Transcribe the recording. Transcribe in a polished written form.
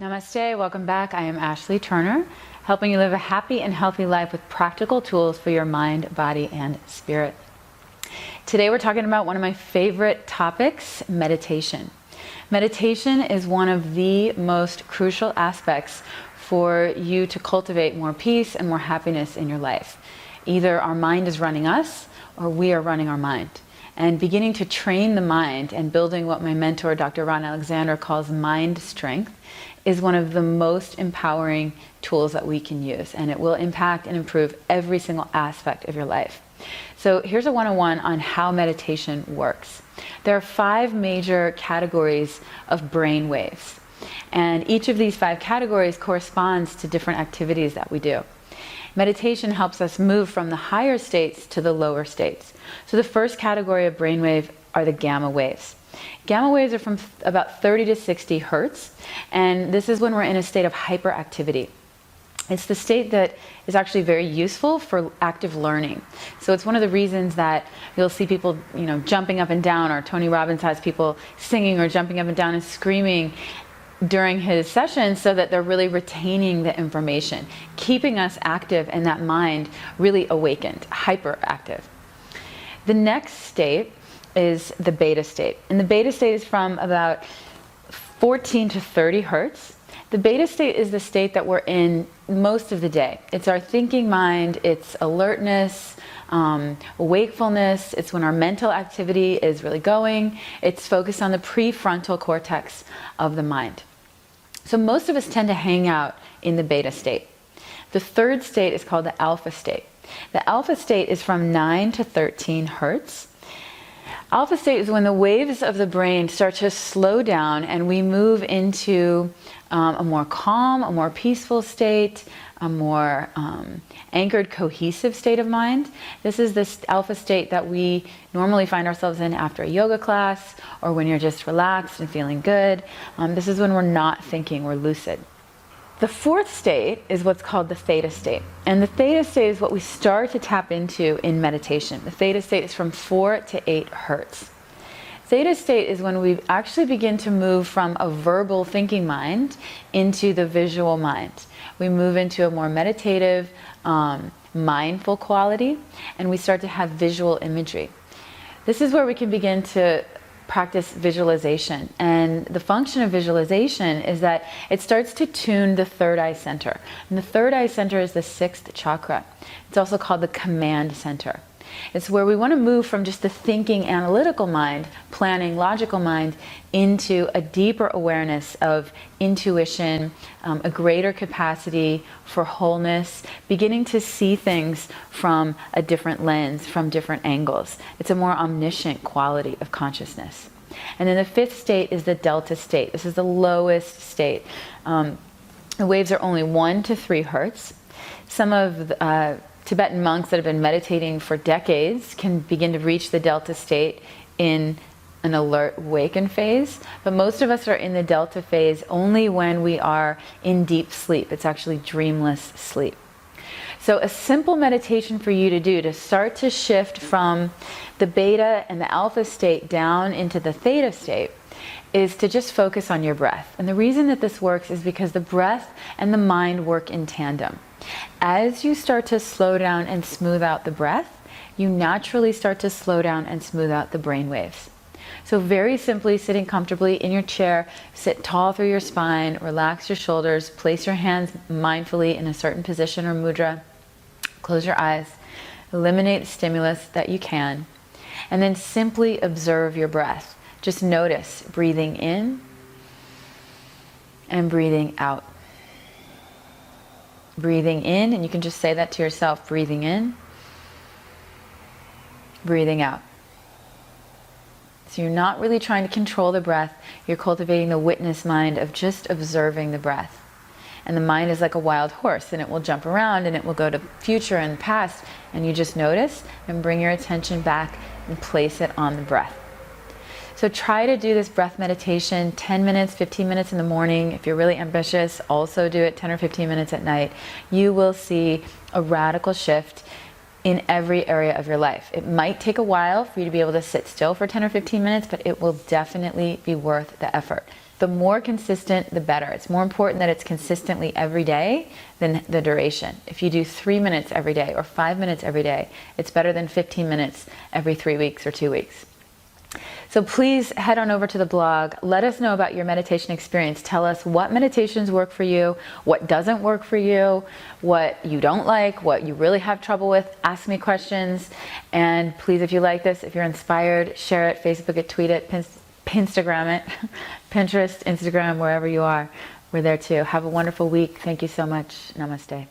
Namaste, welcome back. I am Ashley Turner, helping you live a happy and healthy life with practical tools for your mind, body, and spirit. Today we're talking about one of my favorite topics, meditation. Meditation is one of the most crucial aspects for you to cultivate more peace and more happiness in your life. Either our mind is running us or we are running our mind. And beginning to train the mind and building what my mentor, Dr. Ron Alexander, calls mind strength is one of the most empowering tools that we can use. And it will impact and improve every single aspect of your life. So here's a 101 on how meditation works. There are 5 major categories of brain waves. And each of these 5 categories corresponds to different activities that we do. Meditation helps us move from the higher states to the lower states. So the first category of brainwave are the gamma waves. Gamma waves are from about 30 to 60 hertz, and this is when we're in a state of hyperactivity. It's the state that is actually very useful for active learning. So it's one of the reasons that you'll see people, jumping up and down, or Tony Robbins has people singing or jumping up and down and screaming during his sessions so that they're really retaining the information, keeping us active and that mind really awakened, hyperactive. The next state is the beta state. And the beta state is from about 14 to 30 hertz. The beta state is the state that we're in most of the day. It's our thinking mind, it's alertness, wakefulness, it's when our mental activity is really going. It's focused on the prefrontal cortex of the mind. So most of us tend to hang out in the beta state. The third state is called the alpha state. The alpha state is from 9 to 13 hertz. Alpha state is when the waves of the brain start to slow down and we move into a more calm, a more peaceful state, a more anchored, cohesive state of mind. This is this alpha state that we normally find ourselves in after a yoga class or when you're just relaxed and feeling good. This is when we're not thinking, we're lucid. The fourth state is what's called the theta state. And the theta state is what we start to tap into in meditation. The theta state is from 4 to 8 hertz. Theta state is when we actually begin to move from a verbal thinking mind into the visual mind. We move into a more meditative, mindful quality, and we start to have visual imagery. This is where we can begin to practice visualization. And the function of visualization is that it starts to tune the third eye center. And the third eye center is the 6th chakra. It's also called the command center. It's where we want to move from just the thinking, analytical mind, planning, logical mind, into a deeper awareness of intuition, a greater capacity for wholeness, beginning to see things from a different lens, from different angles. It's a more omniscient quality of consciousness. And then the 5th state is the delta state. This is the lowest state. The waves are only 1 to 3 hertz. Some of the Tibetan monks that have been meditating for decades can begin to reach the delta state in an alert, awakened phase. But most of us are in the delta phase only when we are in deep sleep. It's actually dreamless sleep. So a simple meditation for you to do to start to shift from the beta and the alpha state down into the theta state is to just focus on your breath. And the reason that this works is because the breath and the mind work in tandem. As you start to slow down and smooth out the breath, you naturally start to slow down and smooth out the brain waves. So very simply, sitting comfortably in your chair, sit tall through your spine, relax your shoulders, place your hands mindfully in a certain position or mudra, close your eyes, eliminate the stimulus that you can, and then simply observe your breath. Just notice breathing in and breathing out. Breathing in, and you can just say that to yourself, breathing in, breathing out. So you're not really trying to control the breath, you're cultivating the witness mind of just observing the breath. And the mind is like a wild horse, and it will jump around and it will go to future and past, and you just notice and bring your attention back and place it on the breath. So try to do this breath meditation 10 minutes, 15 minutes in the morning. If you're really ambitious, also do it 10 or 15 minutes at night. You will see a radical shift in every area of your life. It might take a while for you to be able to sit still for 10 or 15 minutes, but it will definitely be worth the effort. The more consistent, the better. It's more important that it's consistently every day than the duration. If you do 3 minutes every day or 5 minutes every day, it's better than 15 minutes every 3 weeks or 2 weeks. So please head on over to the blog. Let us know about your meditation experience. Tell us what meditations work for you, what doesn't work for you, what you don't like, what you really have trouble with. Ask me questions. And please, if you like this, if you're inspired, share it, Facebook it, tweet it, Pinstagram it, Pinterest, Instagram, wherever you are. We're there too. Have a wonderful week. Thank you so much. Namaste.